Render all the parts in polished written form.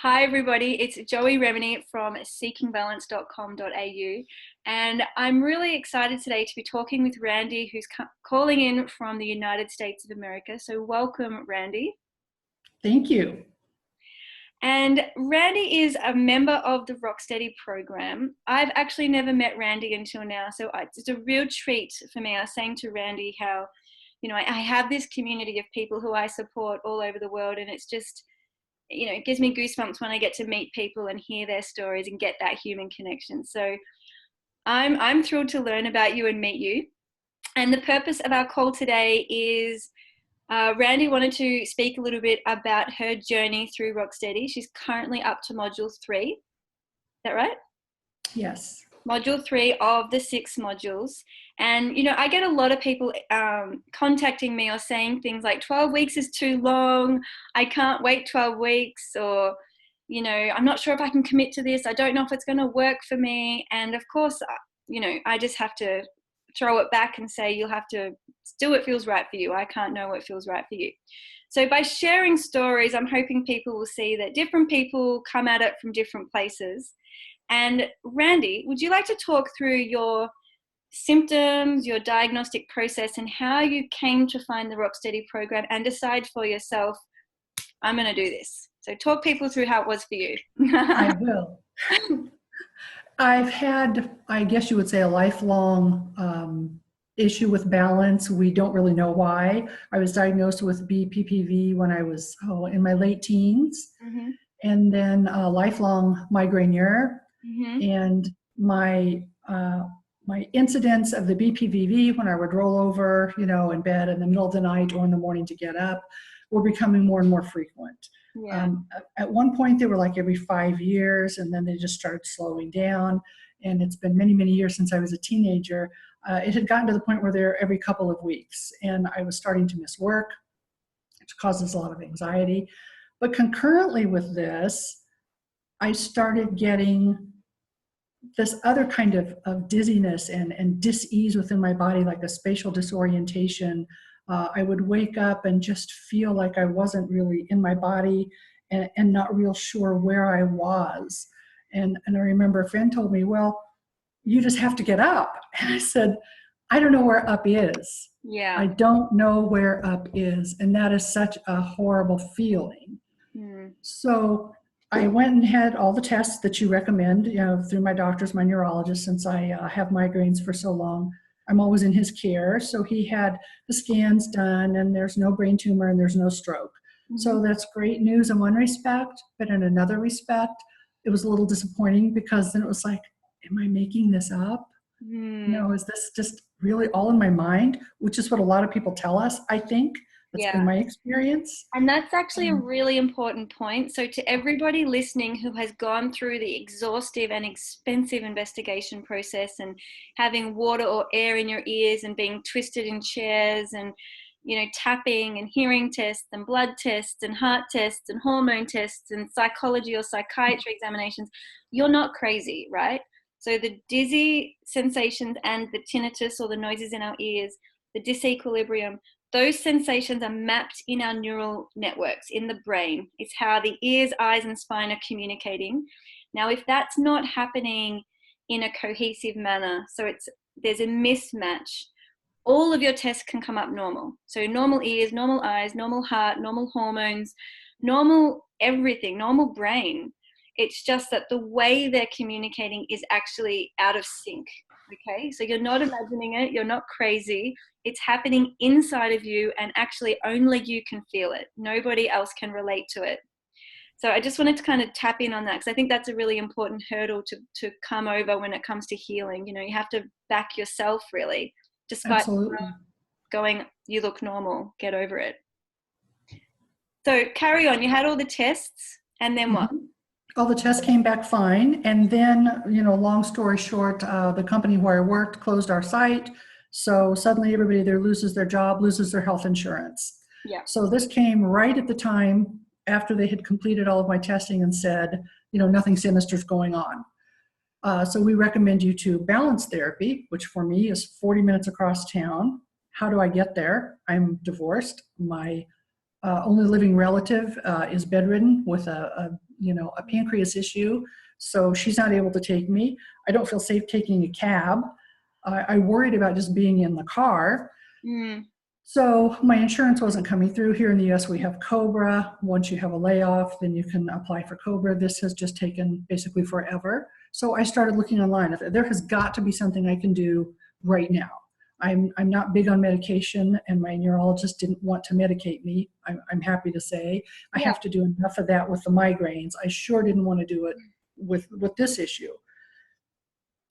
Hi everybody, it's Joey Remenyi from seekingbalance.com.au, and I'm really excited today to be talking with Randi, who's calling in from the United States of America. So welcome, Randi. Thank you. And Randi is a member of the Rocksteady program. I've actually never met Randi until now, so it's a real treat for me. I was saying to Randi how, I have this community of people who I support all over the world, and it's just, it gives me goosebumps when I get to meet people and hear their stories and get that human connection. So I'm thrilled to learn about you and meet you. And the purpose of our call today is Randi wanted to speak a little bit about her journey through Rocksteady. She's currently up to module 3. Is that right? Yes. Module 3 of the 6 modules. And, I get a lot of people contacting me or saying things like 12 weeks is too long. I can't wait 12 weeks, or, I'm not sure if I can commit to this. I don't know if it's going to work for me. And of course, I just have to throw it back and say, you'll have to do what feels right for you. I can't know what feels right for you. So by sharing stories, I'm hoping people will see that different people come at it from different places. And Randi, would you like to talk through your symptoms, your diagnostic process, and how you came to find the Rocksteady program and decide for yourself, I'm going to do this? So talk people through how it was for you. I will. I've had, I guess you would say, a lifelong issue with balance. We don't really know why. I was diagnosed with BPPV when I was in my late teens, and then a lifelong migraine. And my incidents of the BPPV, when I would roll over, in bed in the middle of the night or in the morning to get up, were becoming more and more frequent. Yeah. At one point, they were like every 5 years, and then they just started slowing down. And it's been many, many years since I was a teenager. It had gotten to the point where they're every couple of weeks, and I was starting to miss work, which causes a lot of anxiety. But concurrently with this, I started getting this other kind of dizziness and dis-ease within my body, like a spatial disorientation. I would wake up and just feel like I wasn't really in my body and not real sure where I was. And I remember a friend told me, well, you just have to get up. And I said, I don't know where up is. Yeah. I don't know where up is. And that is such a horrible feeling. So I went and had all the tests that you recommend, through my doctors, my neurologist, since I have migraines for so long. I'm always in his care. So he had the scans done, and there's no brain tumor and there's no stroke. So that's great news in one respect, but in another respect, it was a little disappointing, because then it was like, am I making this up? Is this just really all in my mind? Which is what a lot of people tell us, I think. That's been my experience. And that's actually a really important point. So to everybody listening who has gone through the exhaustive and expensive investigation process and having water or air in your ears and being twisted in chairs and, tapping and hearing tests and blood tests and heart tests and hormone tests and psychology or psychiatry examinations, you're not crazy, right? So the dizzy sensations and the tinnitus, or the noises in our ears, the disequilibrium, those sensations are mapped in our neural networks in the brain. It's how the ears, eyes, and spine are communicating. Now, if that's not happening in a cohesive manner, so there's a mismatch, all of your tests can come up normal. So normal ears, normal eyes, normal heart, normal hormones, normal everything, normal brain. It's just that the way they're communicating is actually out of sync. Okay, so you're not imagining it, you're not crazy. It's happening inside of you, and actually only you can feel it. Nobody else can relate to it. So I just wanted to kind of tap in on that, because I think that's a really important hurdle to come over when it comes to healing. You have to back yourself, really, despite going, you look normal, get over it. So carry on. You had all the tests, and then what? All the tests came back fine. And then, long story short, the company where I worked closed our site. So suddenly everybody there loses their job, loses their health insurance. Yeah. So this came right at the time after they had completed all of my testing and said, nothing sinister is going on. So we recommend you to balance therapy, which for me is 40 minutes across town. How do I get there? I'm divorced. My only living relative is bedridden with a a pancreas issue. So she's not able to take me. I don't feel safe taking a cab. I worried about just being in the car. Mm. So my insurance wasn't coming through. Here in the US, we have COBRA. Once you have a layoff, then you can apply for COBRA. This has just taken basically forever. So I started looking online. There has got to be something I can do right now. I'm not big on medication, and my neurologist didn't want to medicate me, I'm happy to say. I have to do enough of that with the migraines. I sure didn't want to do it with this issue.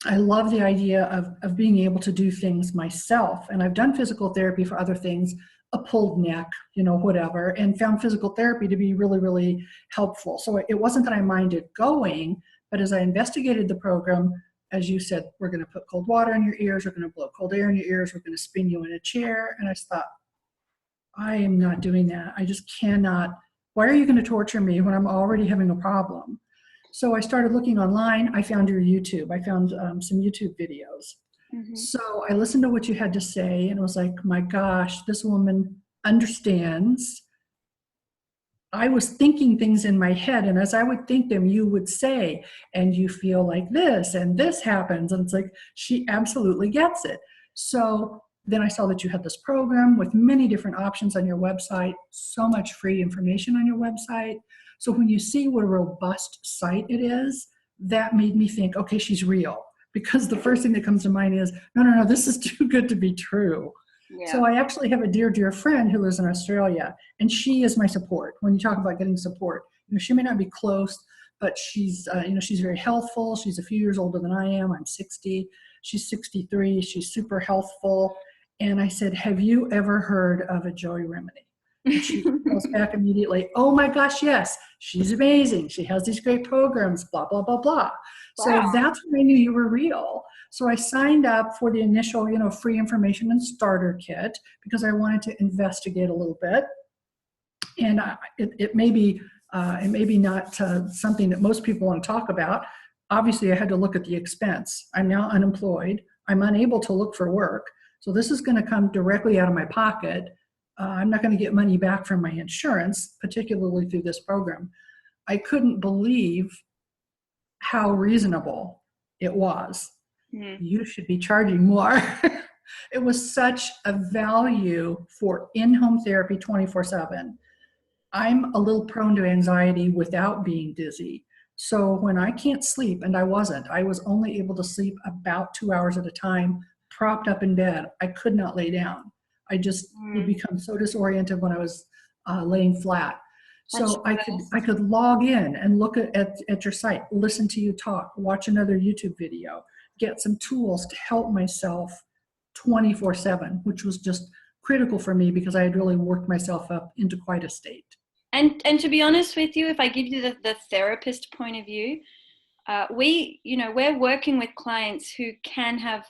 I love the idea of being able to do things myself. And I've done physical therapy for other things, a pulled neck, whatever, and found physical therapy to be really, really helpful. So it wasn't that I minded going, but as I investigated the program, as you said, we're going to put cold water in your ears, we're going to blow cold air in your ears, we're going to spin you in a chair. And I just thought, I am not doing that. I just cannot. Why are you going to torture me when I'm already having a problem? So I started looking online. I found your YouTube. I found some YouTube videos. Mm-hmm. So I listened to what you had to say and was like, my gosh, this woman understands. I was thinking things in my head, and as I would think them, you would say, and you feel like this, and this happens. And it's like, she absolutely gets it. So then I saw that you had this program with many different options on your website, so much free information on your website. So when you see what a robust site it is, that made me think, okay, she's real. Because the first thing that comes to mind is, no, this is too good to be true. Yeah. So I actually have a dear, dear friend who lives in Australia, and she is my support. When you talk about getting support, she may not be close, but she's, she's very healthful. She's a few years older than I am. I'm 60. She's 63. She's super healthful. And I said, have you ever heard of a Joey Remenyi? And she goes back immediately, oh my gosh, yes, she's amazing. She has these great programs, blah, blah, blah, blah. Wow. So that's when I knew you were real. So I signed up for the initial, free information and starter kit because I wanted to investigate a little bit. And it may be not something that most people want to talk about. Obviously, I had to look at the expense. I'm now unemployed. I'm unable to look for work. So this is going to come directly out of my pocket. I'm not going to get money back from my insurance, particularly through this program. I couldn't believe how reasonable it was. You should be charging more. It was such a value for in-home therapy 24/7. I'm a little prone to anxiety without being dizzy. So when I can't sleep, and I was only able to sleep about 2 hours at a time, propped up in bed. I could not lay down. I just would become so disoriented when I was laying flat. So I could log in and look at your site, listen to you talk, watch another YouTube video, get some tools to help myself 24/7, which was just critical for me because I had really worked myself up into quite a state. And to be honest with you, if I give you the therapist point of view, we're working with clients who can have,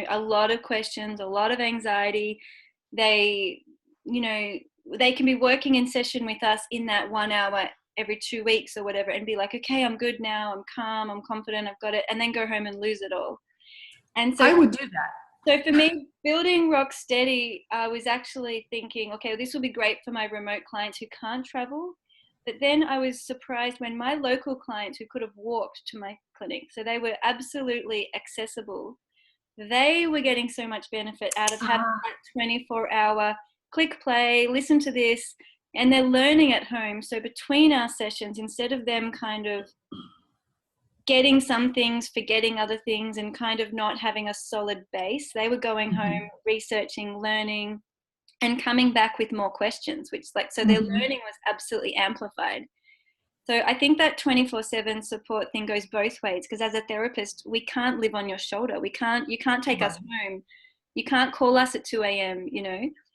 a lot of questions, a lot of anxiety. They can be working in session with us in that 1 hour every 2 weeks or whatever and be like, okay, I'm good now, I'm calm, I'm confident, I've got it, and then go home and lose it all. And so I would do that. So for me, building Rocksteady, I was actually thinking, okay, this will be great for my remote clients who can't travel. But then I was surprised when my local clients who could have walked to my clinic, so they were absolutely accessible, they were getting so much benefit out of having that 24-hour click play, listen to this, and they're learning at home. So between our sessions, instead of them kind of getting some things, forgetting other things, and kind of not having a solid base, they were going home, researching, learning, and coming back with more questions, so their learning was absolutely amplified. So I think that 24/7 support thing goes both ways, because as a therapist, we can't live on your shoulder. You can't take us home. You can't call us at 2 a.m.,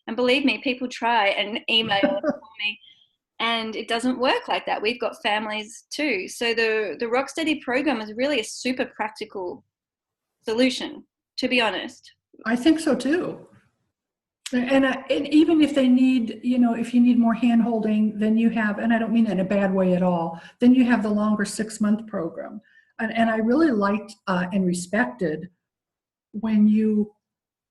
and believe me, people try and email and call me, and it doesn't work like that. We've got families too. So the Rocksteady program is really a super practical solution, to be honest. I think so too. And even if they need, if you need more hand holding, then you have, and I don't mean that in a bad way at all, then you have the longer 6-month program. And I really liked and respected when you,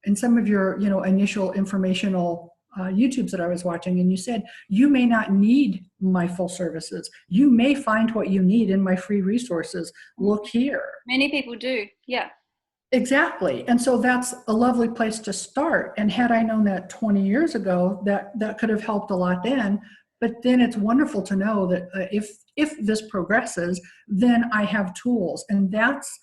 in some of your, initial informational YouTubes that I was watching, and you said, you may not need my full services. You may find what you need in my free resources. Look here. Many people do. Yeah. Exactly. And so that's a lovely place to start. And had I known that 20 years ago, that could have helped a lot then. But then it's wonderful to know that if this progresses, then I have tools. And that's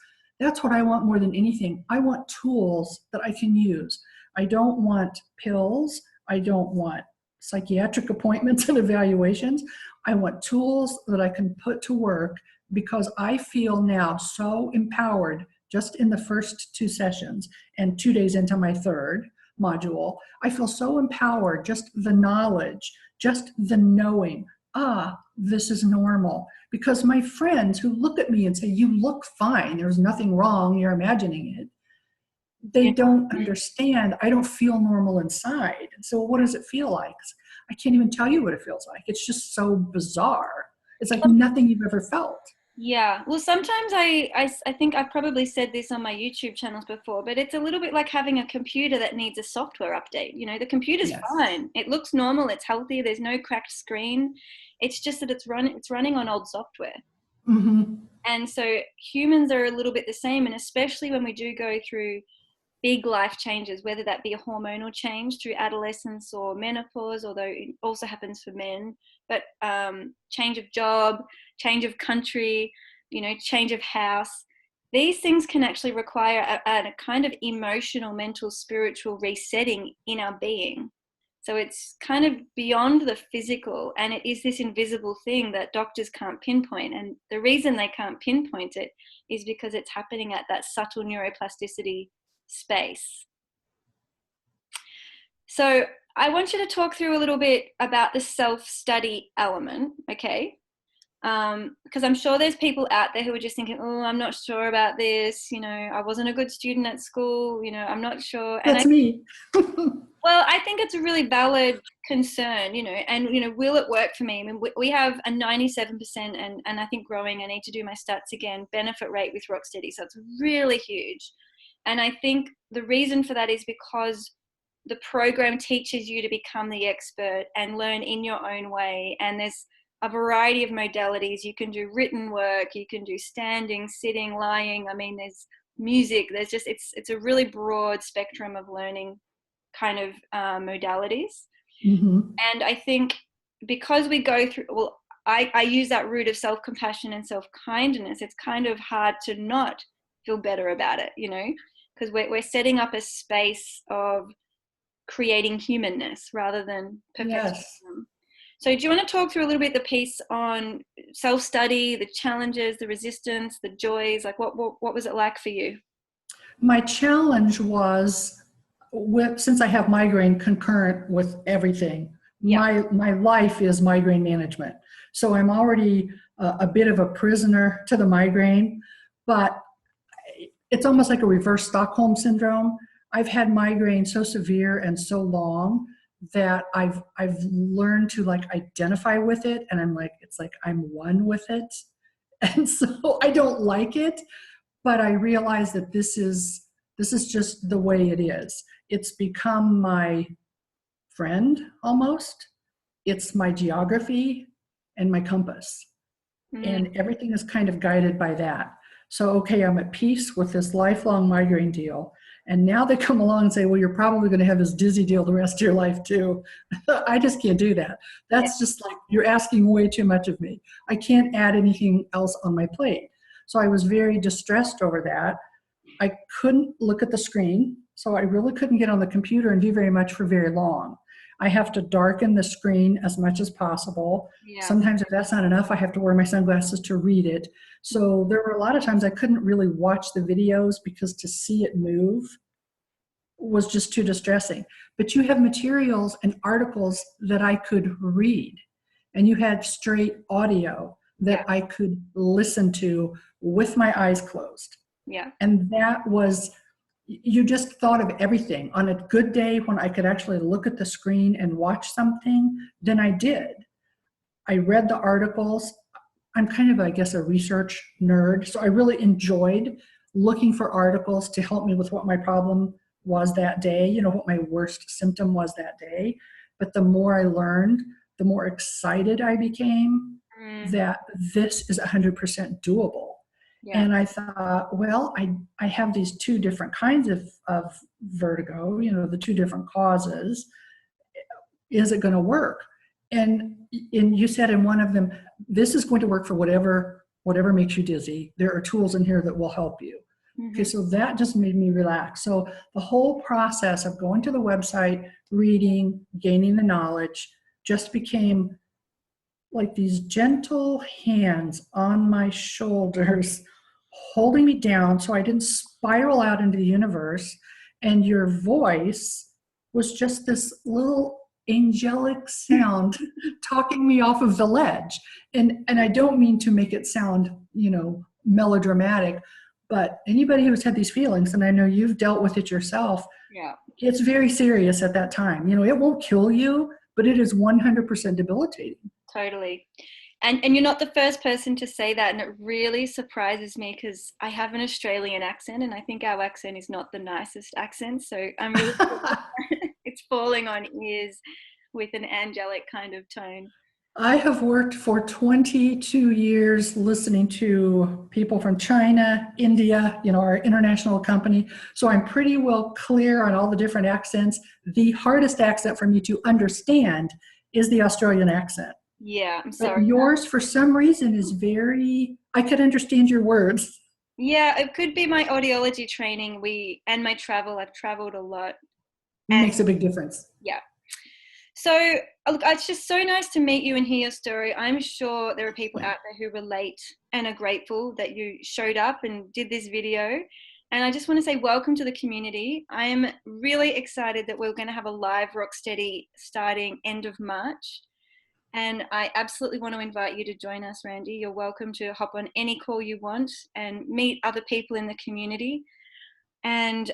what I want more than anything. I want tools that I can use. I don't want pills. I don't want psychiatric appointments and evaluations. I want tools that I can put to work, because I feel now so empowered just in the first 2 sessions and 2 days into my third module. I feel so empowered, just the knowledge, just the knowing, this is normal. Because my friends who look at me and say, you look fine, there's nothing wrong, you're imagining it, they don't understand. I don't feel normal inside. And so what does it feel like? I can't even tell you what it feels like. It's just so bizarre. It's like nothing you've ever felt. Yeah. Well, sometimes I think I've probably said this on my YouTube channels before, but it's a little bit like having a computer that needs a software update. You know, the computer's fine. It looks normal. It's healthy. There's no cracked screen. It's just that it's running on old software. Mm-hmm. And so humans are a little bit the same. And especially when we do go through big life changes, whether that be a hormonal change through adolescence or menopause, although it also happens for men, but change of job, change of country, you know, change of house. These things can actually require a kind of emotional, mental, spiritual resetting in our being. So it's kind of beyond the physical, and it is this invisible thing that doctors can't pinpoint. And the reason they can't pinpoint it is because it's happening at that subtle neuroplasticity space. So I want you to talk through a little bit about the self-study element, okay? Because I'm sure there's people out there who are just thinking, oh, I'm not sure about this, you know, I wasn't a good student at school, you know, I'm not sure. And That's me. Well, I think it's a really valid concern, you know, and, you know, will it work for me? I mean, we have a 97% and I think growing, I need to do my stats again, benefit rate with Rocksteady. So it's really huge. And I think the reason for that is because the program teaches you to become the expert and learn in your own way. And there's a variety of modalities. You can do written work, you can do standing, sitting, lying. I mean, there's music, there's just, it's a really broad spectrum of learning kind of modalities. Mm-hmm. And I think because we go through, well, I use that root of self-compassion and self-kindness, it's kind of hard to not feel better about it, you know, because we're setting up a space of creating humanness rather than perfectionism. Yes. So do you want to talk through a little bit the piece on self-study, the challenges, the resistance, the joys, like what was it like for you? My challenge was, since I have migraine concurrent with everything, my life is migraine management. So I'm already a bit of a prisoner to the migraine, but it's almost like a reverse Stockholm syndrome. I've had migraine so severe and so long that I've learned to like identify with it, and I'm like, it's like I'm one with it. And so I don't like it, but I realize that this is just the way it is. It's become my friend almost. It's my geography and my compass. And everything is kind of guided by that. So, okay, I'm at peace with this lifelong migraine deal. And now they come along and say, well, you're probably going to have this dizzy deal the rest of your life too. I just can't do that. That's just like, you're asking way too much of me. I can't add anything else on my plate. So I was very distressed over that. I couldn't look at the screen. So I really couldn't get on the computer and do very much for very long. I have to darken the screen as much as possible. Yeah. Sometimes if that's not enough, I have to wear my sunglasses to read it. So there were a lot of times I couldn't really watch the videos because to see it move was just too distressing. But you have materials and articles that I could read, and you had straight audio that I could listen to with my eyes closed. Yeah. And that was, you just thought of everything. On a good day when I could actually look at the screen and watch something, then I did. I read the articles. I'm kind of, I guess, a research nerd. So I really enjoyed looking for articles to help me with what my problem was that day, you know, what my worst symptom was that day. But the more I learned, the more excited I became that this is 100% doable. Yeah. And I thought, well, I have these two different kinds of vertigo, the two different causes. Is it going to work? And you said in one of them, this is going to work for whatever makes you dizzy. There are tools in here that will help you. Okay, so that just made me relax. So the whole process of going to the website, reading, gaining the knowledge just became like these gentle hands on my shoulders, holding me down so I didn't spiral out into the universe. And your voice was just this little angelic sound talking me off of the ledge. And I don't mean to make it sound, melodramatic, but anybody who's had these feelings, and I know you've dealt with it yourself, Yeah. it's very serious at that time. It won't kill you, but it is 100% debilitating. Totally. And you're not the first person to say that, and it really surprises me because I have an Australian accent, and I think our accent is not the nicest accent. So I'm really it's falling on ears with an angelic kind of tone. I have worked for 22 years listening to people from China, India, our international company. So I'm pretty well clear on all the different accents. The hardest accent for me to understand is the Australian accent. Yeah, I'm But sorry. yours, for some reason, is I could understand your words. Yeah, it could be my audiology training. And my travel. I've traveled a lot. It makes a big difference. Yeah. So, look, it's just so nice to meet you and hear your story. I'm sure there are people out there who relate and are grateful that you showed up and did this video. And I just want to say welcome to the community. I'm really excited that we're going to have a live Rocksteady starting end of March. And I absolutely want to invite you to join us, Randi. You're welcome to hop on any call you want and meet other people in the community. And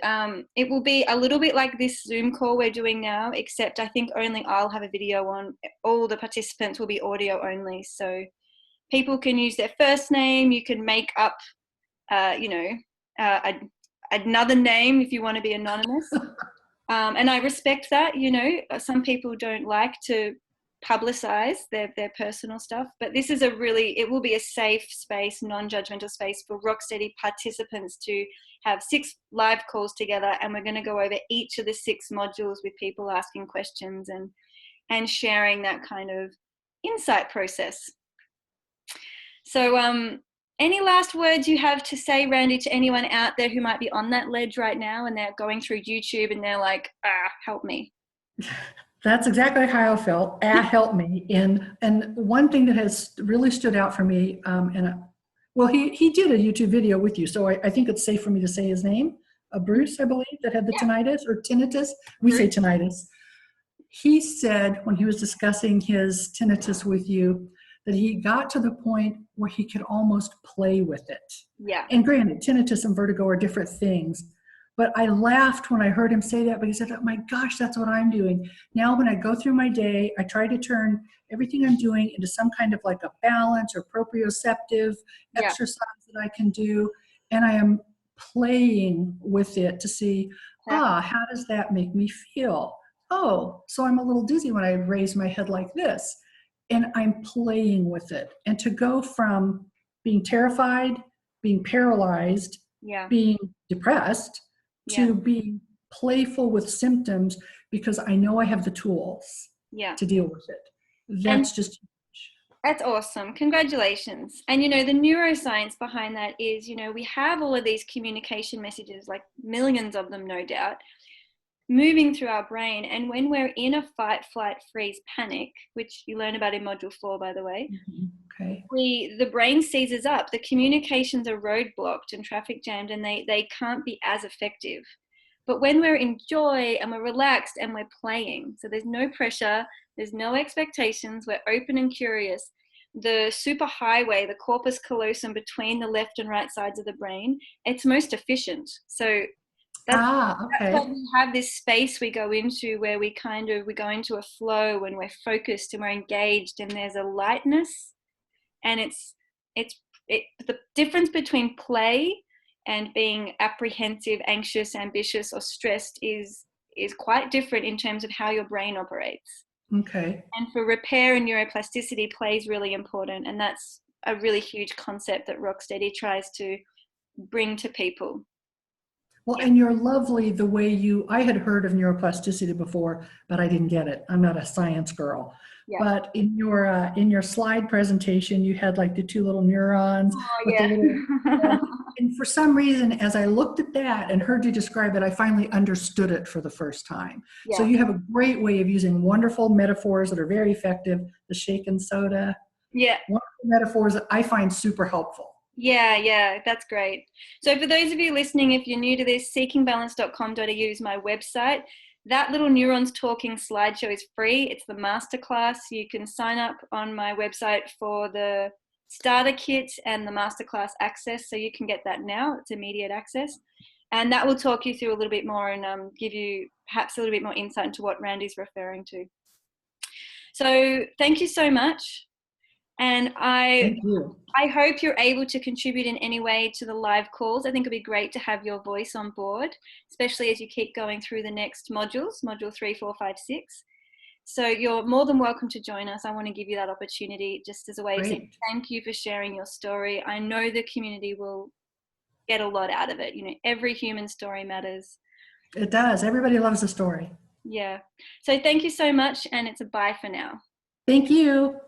it will be a little bit like this Zoom call we're doing now, except I think only I'll have a video on. All the participants will be audio only. So people can use their first name. You can make up, another name if you want to be anonymous. And I respect that. Some people don't like to publicize their personal stuff, but this is it will be a safe space, non-judgmental space for Rocksteady participants to have 6 live calls together, and we're going to go over each of the 6 modules with people asking questions and sharing that kind of insight process. So any last words you have to say, Randi, to anyone out there who might be on that ledge right now and they're going through YouTube and they're like, help me? That's exactly how I felt. Help me. And one thing that has really stood out for me, he did a YouTube video with you, so I think it's safe for me to say his name. Bruce, I believe, that had the tinnitus or tinnitus. We say tinnitus. He said when he was discussing his tinnitus with you that he got to the point where he could almost play with it. Yeah. And granted, tinnitus and vertigo are different things. But I laughed when I heard him say that because I thought, my gosh, that's what I'm doing. Now when I go through my day, I try to turn everything I'm doing into some kind of like a balance or proprioceptive exercise that I can do. And I am playing with it to see, how does that make me feel? Oh, so I'm a little dizzy when I raise my head like this. And I'm playing with it. And to go from being terrified, being paralyzed, being depressed, to being playful with symptoms because I know I have the tools to deal with it. That's awesome. Congratulations. And, the neuroscience behind that is, we have all of these communication messages, like millions of them, no doubt, moving through our brain. And when we're in a fight, flight, freeze, panic, which you learn about in module 4, by the way, the brain seizes up. The communications are roadblocked and traffic jammed, and they can't be as effective. But when we're in joy and we're relaxed and we're playing, so there's no pressure, there's no expectations, we're open and curious, the superhighway, the corpus callosum between the left and right sides of the brain, it's most efficient. So that's why we have this space we go into where we go into a flow when we're focused and we're engaged, and there's a lightness. And the difference between play and being apprehensive, anxious, ambitious, or stressed is quite different in terms of how your brain operates. Okay. And for repair and neuroplasticity, play is really important. And that's a really huge concept that Rocksteady tries to bring to people. Well, Yeah. and you're lovely the way I had heard of neuroplasticity before, but I didn't get it. I'm not a science girl. Yeah. But in your slide presentation, you had like the two little neurons Oh, with the yeah. little, and for some reason, as I looked at that and heard you describe it, I finally understood it for the first time. So Yeah. you have a great way of using wonderful metaphors that are very effective. The shaken soda, Yeah. wonderful metaphors that I find super helpful. Yeah, that's great. So for those of you listening, if you're new to this, seekingbalance.com.au is my website. That little neurons talking slideshow is free. It's the masterclass. You can sign up on my website for the starter kit and the masterclass access. So you can get that now. It's immediate access. And that will talk you through a little bit more and give you perhaps a little bit more insight into what Randy's referring to. So thank you so much. And Thank you. I hope you're able to contribute in any way to the live calls. I think it'd be great to have your voice on board, especially as you keep going through the next modules, module 3, 4, 5, 6. So you're more than welcome to join us. I want to give you that opportunity just as a way of saying Great. thank you for sharing your story. I know the community will get a lot out of it. You know, every human story matters. It does. Everybody loves a story. Yeah. So thank you so much, and it's a bye for now. Thank you.